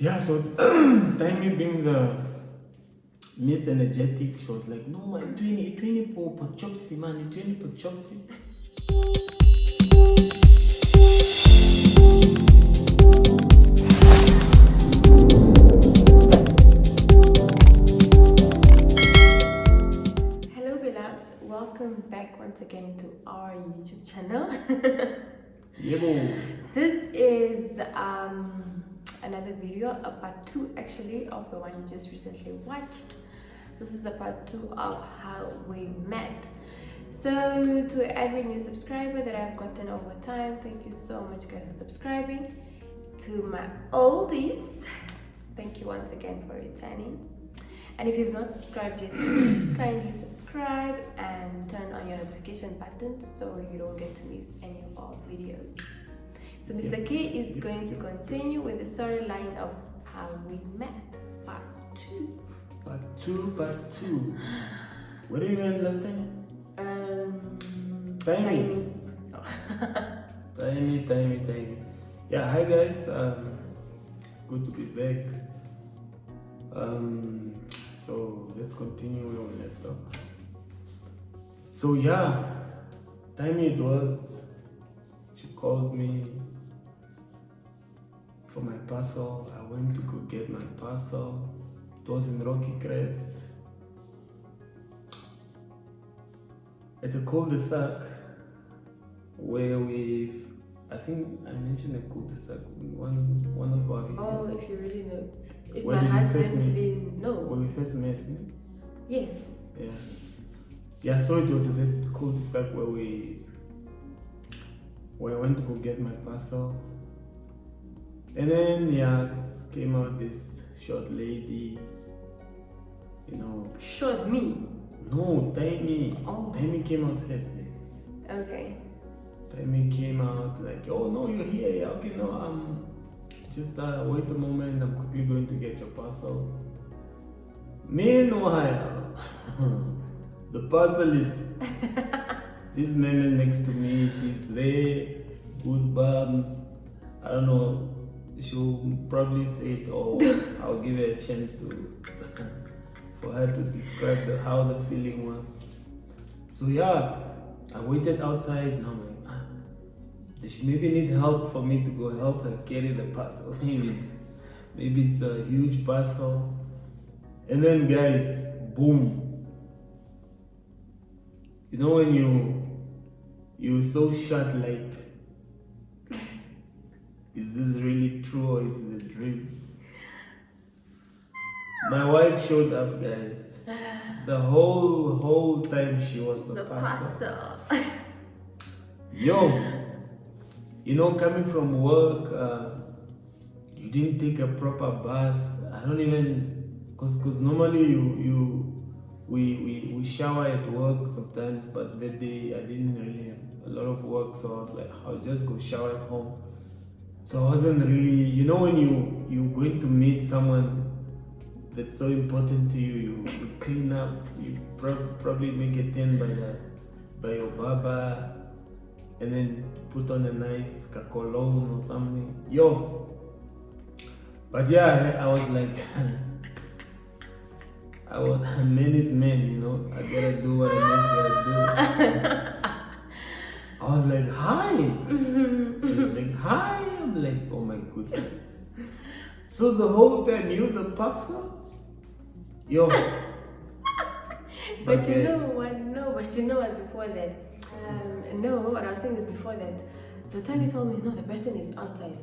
Yeah, so Taimi being the Miss Energetic, she was like, no man, 20 po chopsy man, 20 po chopsy. Hello beloveds, welcome back once again to our YouTube channel. Yebo. This is another video, a part 2 actually of the one you just recently watched. This is a part 2 of how we met. So to every new subscriber that I've gotten over time, thank you so much guys for subscribing. To my oldies, thank you once again for returning. And if you've not subscribed yet, please kindly subscribe and turn on your notification button so you don't get to miss any of our videos. So Mr. K is going to continue with the storyline of how we met, part 2. Part 2. What did you end last time? Taimi. Taimi. Yeah, hi guys. It's good to be back. So let's continue where we left off. So yeah, Taimi it was. She called me for my parcel. I went to go get my parcel. It was in Rocky Crest. At a cul-de-sac where I think I mentioned a cul-de-sac in one of our videos. Oh, if you really know. If Where my did we husband first meet? really know. When we first met. Yes. Yeah, so it was a bit cul-de-sac where I went to go get my parcel. And then came out this short lady, Showed me. No, Taimi. Oh. Taimi came out first. Okay. Taimi came out like, oh no, you're here. Yeah, okay, no, just wait a moment. I'm quickly going to get your parcel. Meanwhile, the parcel is this man next to me. She's there, goosebumps. I don't know. She'll probably say it, or I'll give her a chance for her to describe how the feeling was. So I waited outside and I'm like, does she maybe need help for me to go help her carry the parcel? Maybe it's a huge parcel. And then guys, boom. You know when you're so shut, like, is this really true or is it a dream? My wife showed up, guys. The whole time she was the parcel. Yo, coming from work, you didn't take a proper bath. I don't even, cause normally we shower at work sometimes, but that day I didn't really have a lot of work, so I was like, I'll just go shower at home. So I wasn't really, when you're going to meet someone that's so important to you, you clean up, you probably make a 10 by your baba, and then put on a nice cologne or something. Yo, but I was like, a man is man, I gotta do what a man's gotta do. I was like, hi. She was like, hi. I'm like, oh my goodness. So the whole time you the parcel? Yo. But you know what, before that, what I was saying is before that, so Taimi told me, no, the person is outside.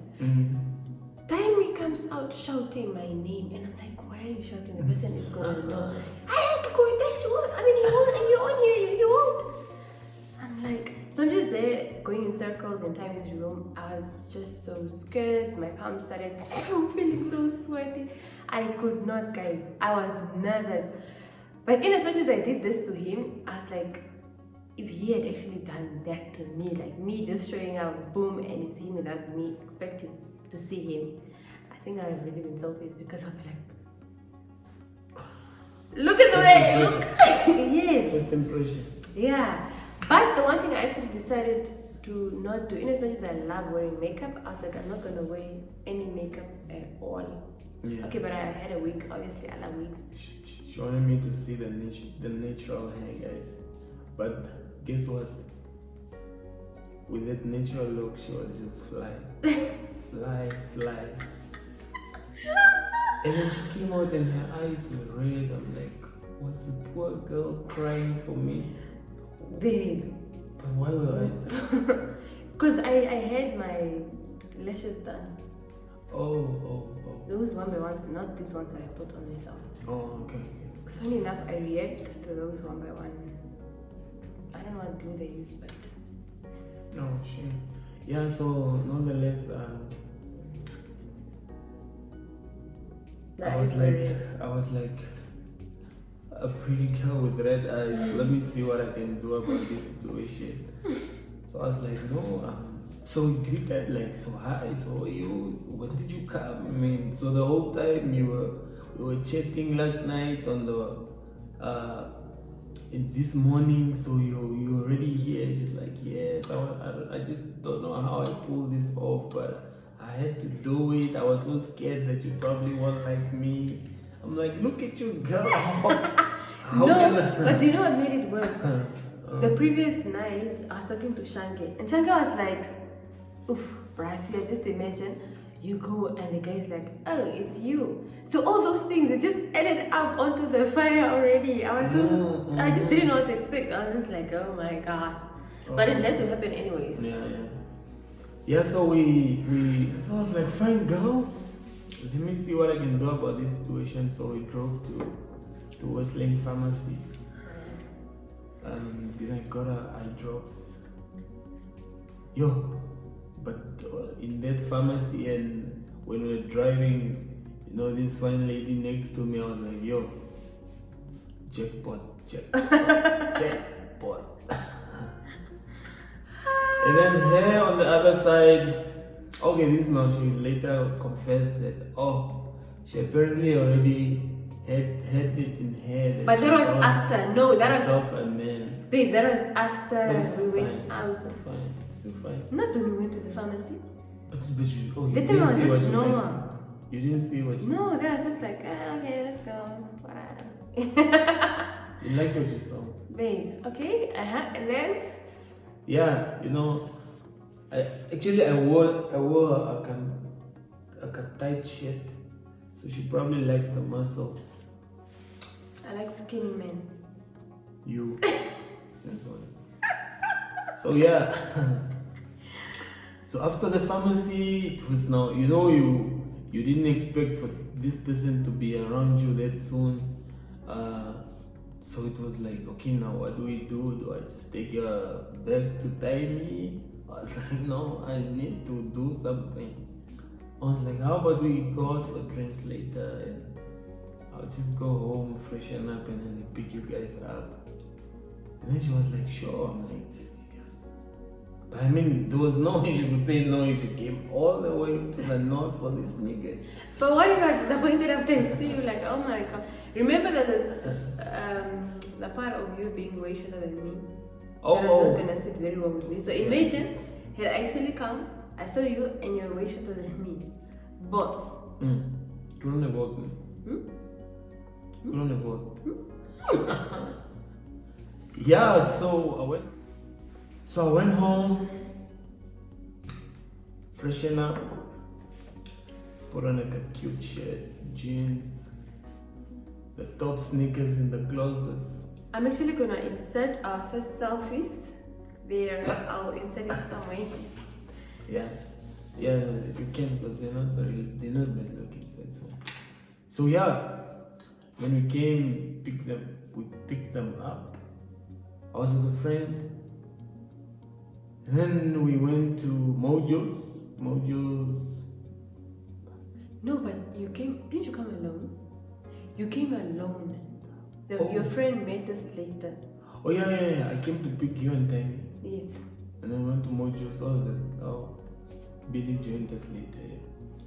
Taimi comes out shouting my name, and I'm like, why are you shouting? The person is going, no. I had to go with that, you won't, and you're on here, you won't. I'm like, so I'm just there going in circles in Taimi's room. I was just so scared, my palms started feeling so sweaty. I could not, guys. I was nervous. But in as much as I did this to him, I was like, if he had actually done that to me, like me just showing up, boom, and it's him without me expecting to see him, I think I'd have really been so pissed because I'd be like, look at the way, look. Yes. First impression. Yeah. But the one thing I actually decided to not do, in as much as I love wearing makeup, I was like, I'm not going to wear any makeup at all. Yeah. Okay, but I had a wig. Obviously, I love wigs. She wanted me to see the natural hair, guys. But guess what? With that natural look, she was just fly. fly. And then she came out and her eyes were red. I'm like, was the poor girl crying for me? Babe. But why were I sad? Because I had my lashes done. Oh. Those one by ones, not these ones that I put on myself. Oh, okay. Because funny enough, I react to those one by one. I don't know what glue they use, but... Oh, shame. Yeah, so nonetheless, I was like a pretty girl with red eyes. Let me see what I can do about this situation. So I was like, no. So we greeted like, so hi, so you, when did you come? I mean, so the whole time we were chatting last night on the in this morning. So you already here? She's like, yes. I just don't know how I pulled this off, but I had to do it. I was so scared that you probably won't like me. I'm like, look at you, girl. How can I? But do you know what made it worse? The previous night, I was talking to Shanke, and Shanke was like, oof, Brasia, just imagine you go and the guy's like, oh, it's you. So all those things, it just added up onto the fire already. I was I just didn't know what to expect. I was just like, oh my gosh. But it had to happen anyways. Yeah, so so I was like, fine girl, let me see what I can do about this situation. So we drove to Wesleyan Pharmacy. Then I got her eye drops. But in that pharmacy, and when we were driving, this fine lady next to me, I was like, jackpot. And then her on the other side, okay, this now she later confessed that, she apparently already had it in her. But that was after. No, that was herself a man. Babe, that was after we went out. It's still fine. Not when we went to the pharmacy. But you That didn't time was see what just you normal. meant. You didn't see what you No, that was just like, okay, let's go. You liked what you saw. Babe, okay, and then? Yeah, I wore a tight shirt, so she probably liked the muscles. I like skinny men. You, since when? So yeah. So after the pharmacy, it was now, you didn't expect for this person to be around you that soon. So it was like, okay, now what do we do? Do I just take your bag to tie me? I was like, no, I need to do something. I was like, how about we go out for drinks later and I'll just go home, freshen up, and then pick you guys up. And then she was like, sure. I'm like, yes. But I mean, there was no way she could say no if you came all the way to the north for this nigga. But what if I was disappointed after I see you like, oh my god. Remember that the part of you being way shorter than me? That was not gonna sit very well with me. So imagine, had I actually come, I saw you and you're way shorter than me. Boss. Couldn't have worked me. Couldn't have worked. Yeah, so I went home, freshen up, put on like a cute shirt, jeans, the top sneakers in the closet. I'm actually gonna insert our first selfies there. I'll insert it somewhere. Yeah, you can, because they're not bad looking. So yeah, when we came, we picked them up. I was with a friend, and then we went to Mojo's. No, but didn't you come alone? You came alone. Your friend met us later. Oh yeah. I came to pick you and Tammy. Yes. And then we went to Mojo's. Billy joined us later. Yeah.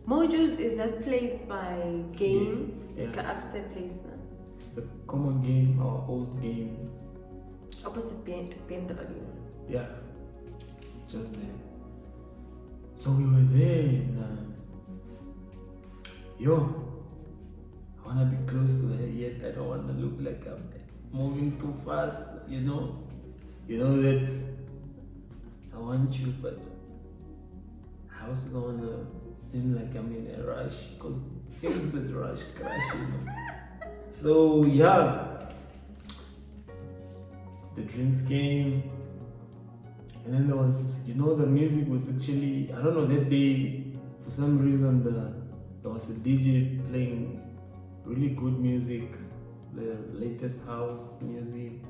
Mojo's is that place by Game, like yeah. an upstairs place. The common Game, our old Game. Opposite BMW. Yeah, just there. So we were there, and yo, I wanna be close to her yet I don't wanna look like I'm moving too fast, you know that I want you, but I also don't wanna seem like I'm in a rush, because things that rush crash, So yeah, the drinks came, and then there was, the music was actually, I don't know, that day for some reason there was a DJ playing really good music, the latest house music,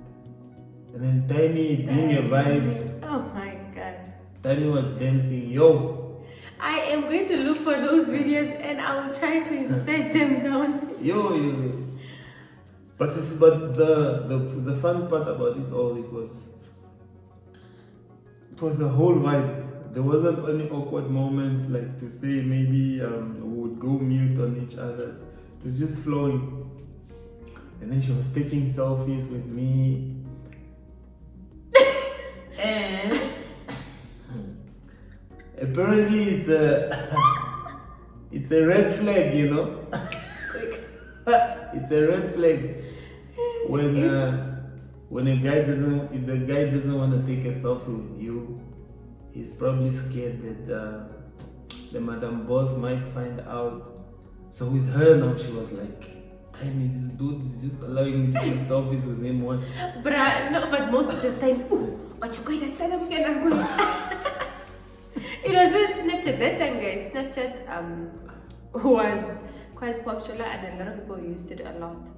and then Tiny being a vibe. Oh my god. Tiny was dancing, yo. I am going to look for those videos and I will try to insert them down. Yo. But the fun part about it all, it was the whole vibe. There wasn't any awkward moments like to say maybe we would go mute on each other. It was just flowing. And then she was taking selfies with me. And apparently it's a red flag, It's a red flag when if the guy doesn't want to take a selfie with you, he's probably scared that the madam boss might find out. So with her now, she was like, I mean, this dude is just allowing me to take selfies with him one. But most of the time, what you going to stand up again? I'm going. It was with Snapchat that time, guys. Snapchat was quite popular and a lot of people used it a lot.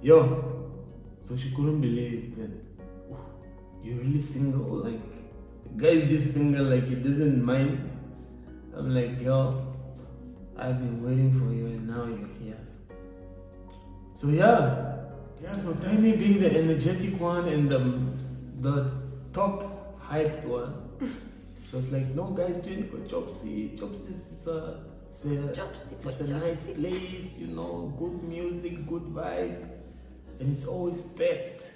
Yo, so she couldn't believe it then. You're really single? Like, the guy is just single, like he doesn't mind. I'm like, yo, I've been waiting for you and now you're here. So so Tiny being the energetic one and the top hyped one. She was like, no guys, doing it for Chopsy. Chopsy is a nice place, good music, good vibe, and it's always packed.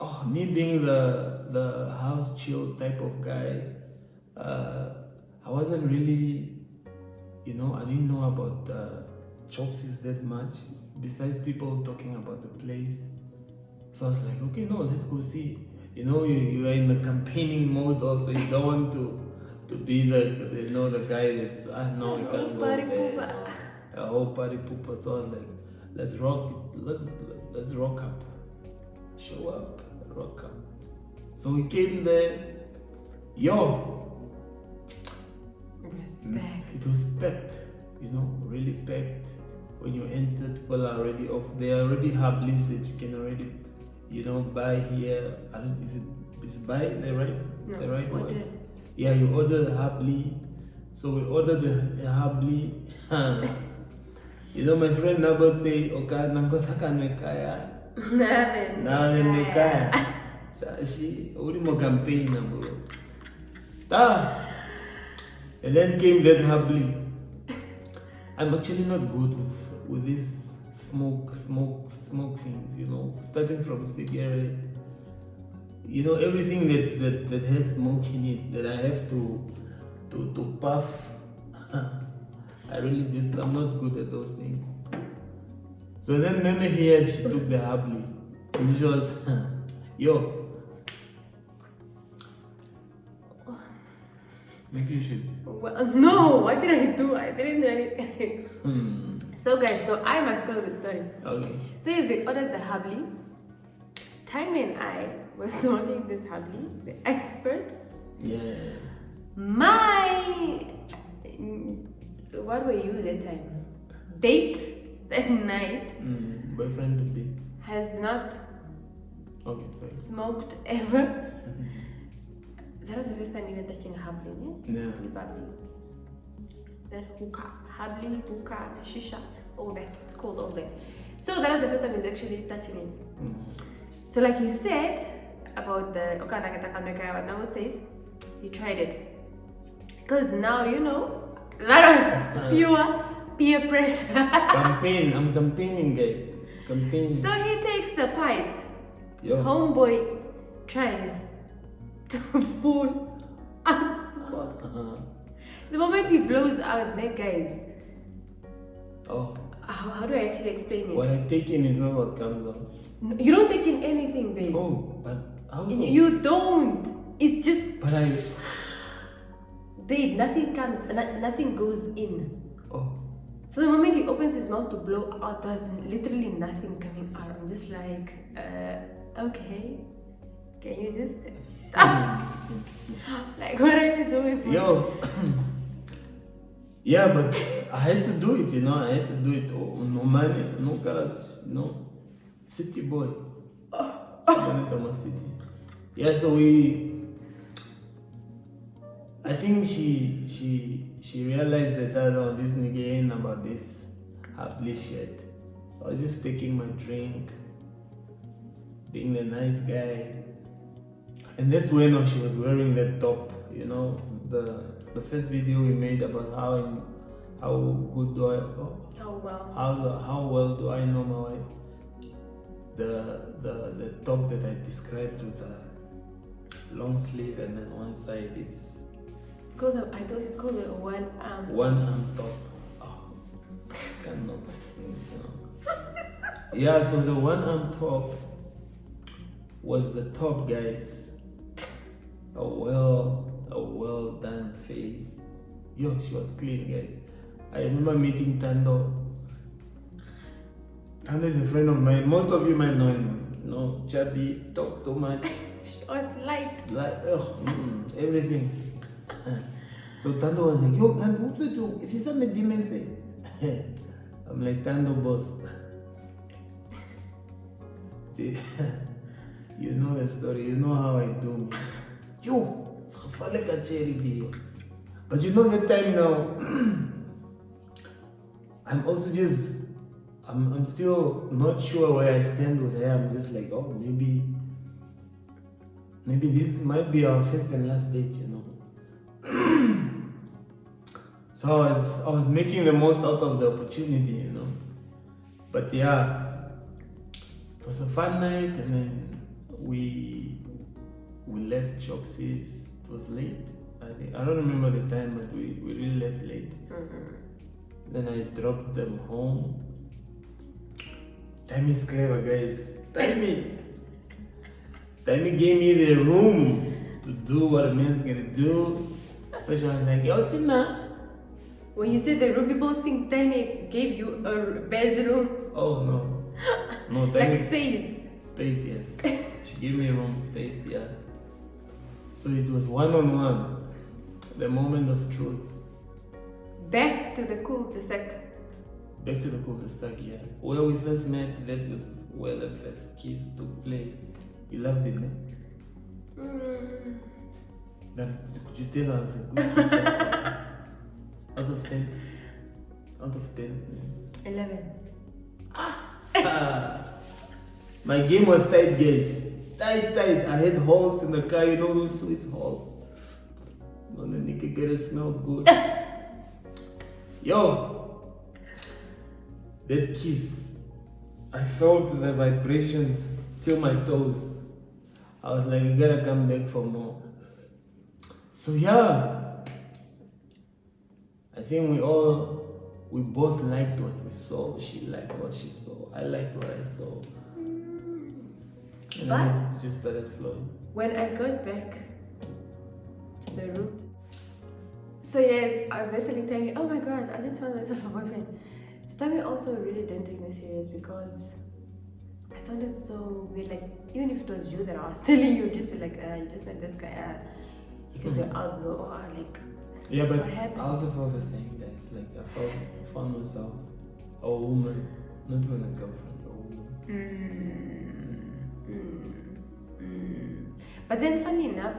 Oh, me being the house chill type of guy, I wasn't really, I didn't know about Chopsy's that much, besides people talking about the place. So I was like, okay, no, let's go see. You are in the campaigning mode also. You don't want to be the guy that's, no, we can't go there. A whole party pooper. So I was like, let's rock it. Let's rock up. Show up, rock up. So we came there. Yo. Respect. It was packed, really packed. When you enter, people are already off. They already have lists that you can already, buy here. Is buy the right? No, the right order. word? Yeah, you order the Habli. So we ordered the Habli. My friend Nabot say, okay, namkotaka nekaya. Naven nekaya. She already more campaign, bro. And then came that Habli. I'm actually not good with these smoke things, starting from cigarette, everything that has smoke in it that I have to puff. I'm not good at those things. So then Meme here, she took the Habli, and she was, yo, maybe you should. Well, no, what did I do? I didn't do anything. So guys, I must tell the story. Okay. So yes, we ordered the Habli. Timmy and I were smoking this Habli, the experts. Yeah. What were you that time? Date that night. Boyfriend to be. Has not smoked ever. That was the first time even touching a Habli, Yeah. That hookah, Habli, hookah, the shisha, all that. It's called all that. So that was the first time he was actually touching it. So like he said about the what now it says, he tried it. Because now that was pure peer pressure. I'm campaigning, guys. Campaigning. So he takes the pipe. Yo. Homeboy tries to pull out smoke. The moment he blows out, that guys, Oh, How do I actually explain it? what I take in is not what comes out. No, you don't take in anything, babe. Oh, but how so? You don't. It's just, But I. babe, nothing comes, nothing goes in. Oh. So the moment he opens his mouth to blow out, there's literally nothing coming out. I'm just like, okay, can you just stop? Like, what are you doing? Yo. Yeah, but I had to do it, you know. I had to do it. Oh, no money, no cars, no. City boy. City. Yeah, so I think she realized that this nigga ain't about this happy shit. So I was just taking my drink, being the nice guy. And that's when she was wearing that top, you know, the first video we made about how good do I how well do I know my wife. The top that I described with a long sleeve and then one side it's called I thought it's called a one arm top. Oh, I cannot sing, you know. Yeah, so the one arm top was the top, guys. A well done face. Yo, she was clean, guys. I remember meeting Tando. Tando is a friend of mine. Most of you might know him. No, chubby, talk too much. Short, light. Everything. So Tando was like, yo, what's it do? Is he some demons? I'm like, Tando, boss. See, you know the story. You know how I do me. Yo, but you know the time now. I'm also just, I'm still not sure where I stand with her. I'm just like, oh, maybe this might be our first and last date, you know. So I was making the most out of the opportunity, you know. But yeah, it was a fun night, and then we left Chopsy's. It was late. I don't remember the time, but we really left late. Mm-hmm. Then I dropped them home. Tammy is clever, guys. Tammy gave me the room to do what a man's gonna do. So she was like, yo, Tina. When you say the room, people think Tammy gave you a bedroom. Oh, no. No, Tammy. Like space. Space, yes. She gave me room, space, yeah. So it was one-on-one. The moment of truth. Back to the cul-de-sac. Back to the cul-de-sac, yeah. Where we first met, that was where the first kiss took place. You loved it, no? Could you tell us a good kiss? Out of 10? Out of 10? 11. My game was tight, guys. Tight. I had holes in the car, you know those sweet holes. When the nigga get it smell good. Yo, that kiss, I felt the vibrations till my toes. I was like, you gotta come back for more. So yeah, I think we both liked what we saw. She liked what she saw. I liked what I saw. And then it just started flowing. When I got back to the room, so yes, I was there telling Tammy, oh my gosh, I just found myself a boyfriend. So Tammy also really didn't take me serious because I sounded so weird. Like, even if it was you that I was telling you, just be like, you just met this guy, because you're out, bro, or like, yeah, but what happened? I also felt the same, guys. Like, I found myself a woman, not even a girlfriend, a woman. But then, funny enough,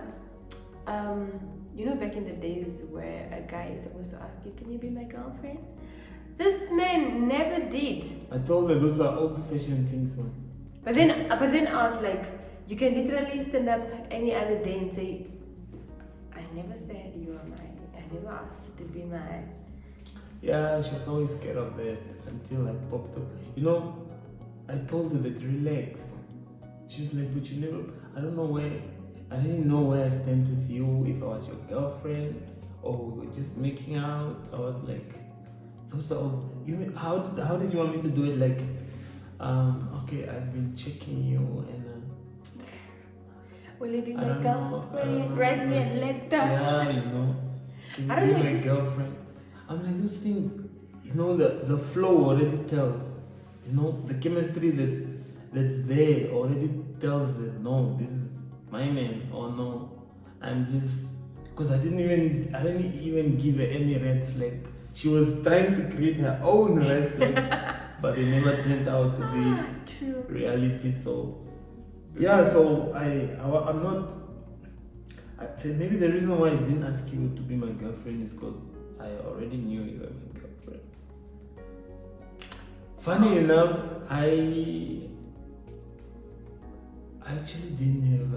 you know, back in the days where a guy is supposed to ask you, can you be my girlfriend? This man never did. I told her those are old-fashioned things, man. But then I was like, you can literally stand up any other day and say, I never said you are mine. I never asked you to be mine. Yeah, she was always scared of that until I popped up. You know, I told her that relax. She's like, but you never, I didn't know where I stand with you, if I was your girlfriend or we were just making out. I was like, those are all. You mean how did you want me to do it? Like, okay, I've been checking you and. Will you be I my don't know, girlfriend? Write me a letter. Yeah, can you I don't be know, my just- girlfriend? I'm like those things, the flow already tells, the chemistry that's there already tells that no, this is my man, or no, I'm just because I didn't even give her any red flag. She was trying to create her own red flags, but they never turned out to be True. reality. So yeah, so I'm not. I think maybe the reason why I didn't ask you to be my girlfriend is because I already knew you were my girlfriend. Funny enough, I actually didn't have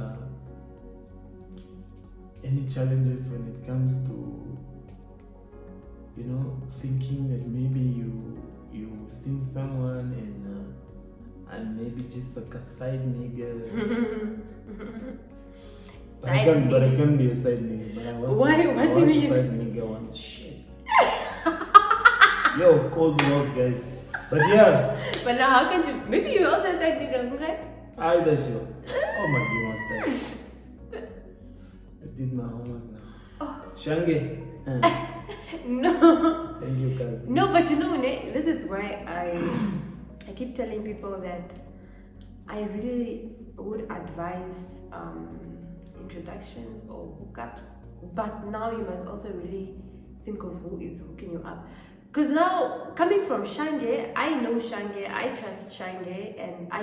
any challenges when it comes to thinking that maybe you seen someone and I'm maybe just like a side nigga. But I can't be a side nigga. But I was. Why? I What do was you a mean? side nigga once. Shit. Yo, cold world, guys. But yeah. But now how can you? Maybe you also said nigga, okay? I that's you. Oh my god, what's that? I did my homework now. Oh. Shange. No. Thank you, guys. No, but this is why I keep telling people that I really would advise introductions or hookups, but now you must also really think of who is hooking you up. Because now, coming from Shange, I know Shange, I trust Shange, and I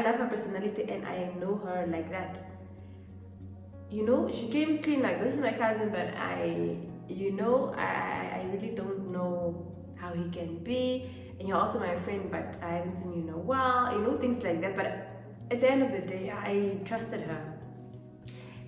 love her personality, and I know her like that. She came clean like, this is my cousin, but I really don't know how he can be, and you're also my friend, but I haven't seen you in a while, things like that. But at the end of the day, I trusted her.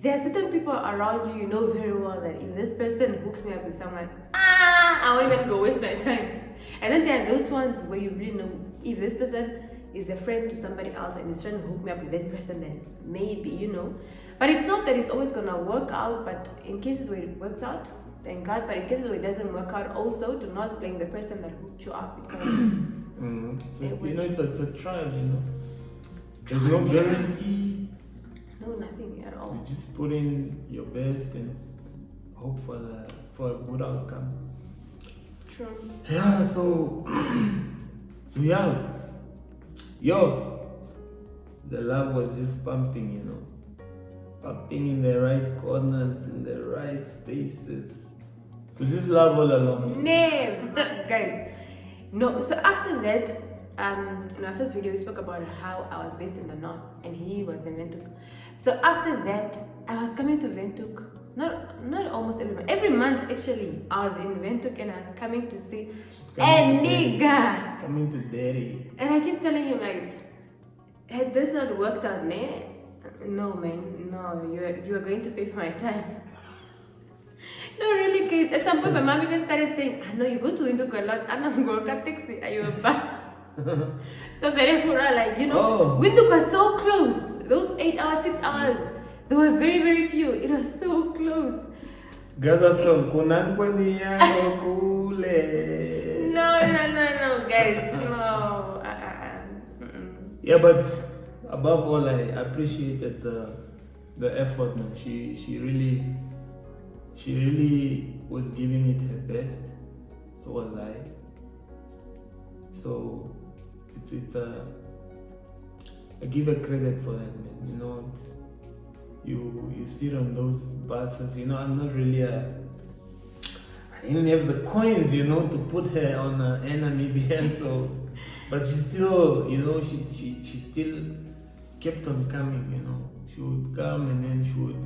There are certain people around you know very well that if this person hooks me up with someone, I won't even go waste my time. And then there are those ones where you really know if this person is a friend to somebody else and is trying to hook me up with that person, then maybe, But it's not that it's always gonna work out, but in cases where it works out, thank God. But in cases where it doesn't work out, also do not blame the person that hooked you up, because it's a trial, There's no guarantee. No, nothing at all. You just put in your best and hope for a good outcome. True. Yeah, so yeah. Yo, the love was just pumping, pumping in the right corners, in the right spaces. It was just love all along. Name, guys. No, so after that, in our first video, we spoke about how I was based in the north and he was in Windhoek. So after that, I was coming to Windhoek. Not almost every month. Every month, actually, I was in Windhoek and I was coming to see a nigga. Coming to daddy. And I keep telling him, like, had this not worked out, no, man, no, you are going to pay for my time. No, really, guys. At some point, my mom even started saying, I know you go to Windhoek a lot. And I'm going to taxi. Are you a bus? So very fura, Windhoek was so close. Those 8 hours, 6 hours, they were very, very few. It was so close. Gaza song kunan kwaniya kule. No, guys, no. Yeah, but above all, I appreciated the effort, man. She really was giving it her best. So was I. So I give her credit for that, man. You sit on those buses. I'm not really I didn't have the coins, to put her on an NMBN. So, but she still, she still kept on coming. She would come and then she would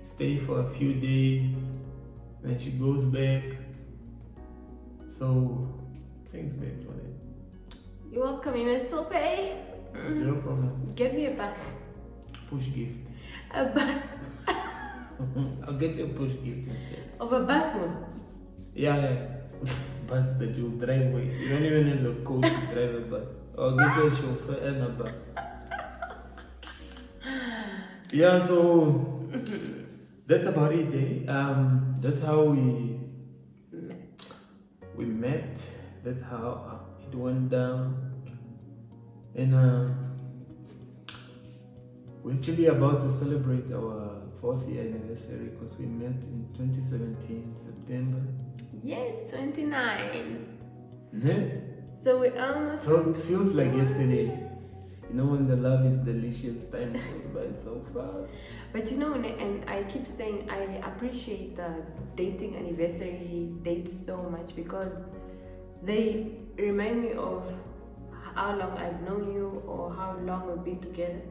stay for a few days, then she goes back. So, thanks, babe, for that. You're welcome. You may still pay. Zero problem. Get me a bus. Push gift. A bus. I'll get you a push gift instead. Of a bus, most. Yeah. Bus that you'll drive with. You don't even have the code to drive a bus. I'll get you a chauffeur and a bus. Yeah, so that's about it, eh? That's how we we met. That's how it went down. And we're actually about to celebrate our 4th year anniversary because we met in 2017 September. Yes, 29. Yeah. So we almost. So it feels like yesterday. You know, when the love is delicious, time goes by so fast. But you know, and I keep saying I appreciate the dating anniversary dates so much because they remind me of how long I've known you or how long we've been together.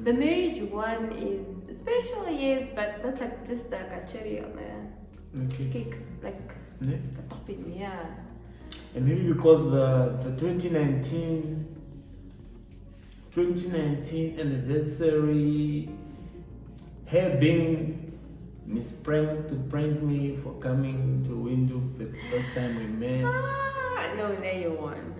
The marriage one is special, yes, but that's like just like a cherry on the cake, like the topping, yeah. And maybe because the 2019 anniversary, her being Miss Prank to prank me for coming to Windhoek the first time we met. No, there you won.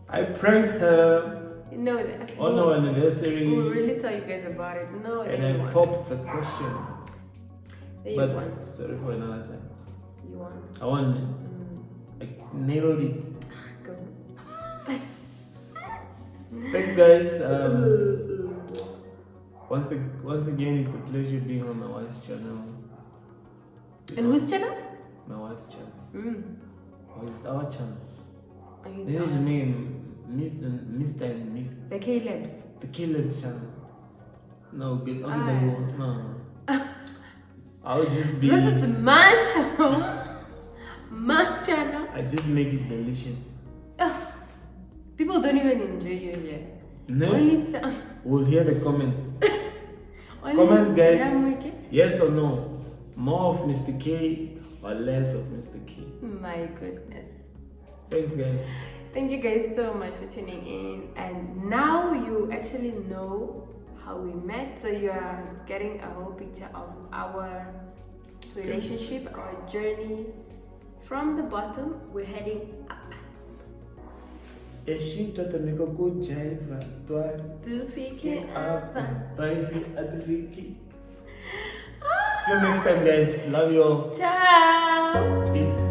I pranked her No, that. on our anniversary. We'll really tell you guys about it. No, there And you I won. popped the question. There you But won. sorry for another time. You won. I won. I nailed it. Go. Thanks, guys. Once again, it's a pleasure being on my wife's channel. And whose channel? My wife's channel. Or it's our channel. Okay, There's your name, Mr. and Miss. the Kalebs. The Kalebs channel. No, good. No. I'll just be. This is my show. My channel. I just make it delicious. People don't even enjoy you here. No. Only some. We'll hear the comments. Only Comments, guys. some. Yes or no? More of Mr. K or less of Mr. K? My goodness. Thanks, guys. Thank you guys so much for tuning in. And now you actually know how we met. So you are getting a whole picture of our relationship, our journey. From the bottom, we're heading up. Eshitwa tameko kujaiva twa Tufike up up. baby atufiki. Till next time, guys. Love you all. Ciao. Peace.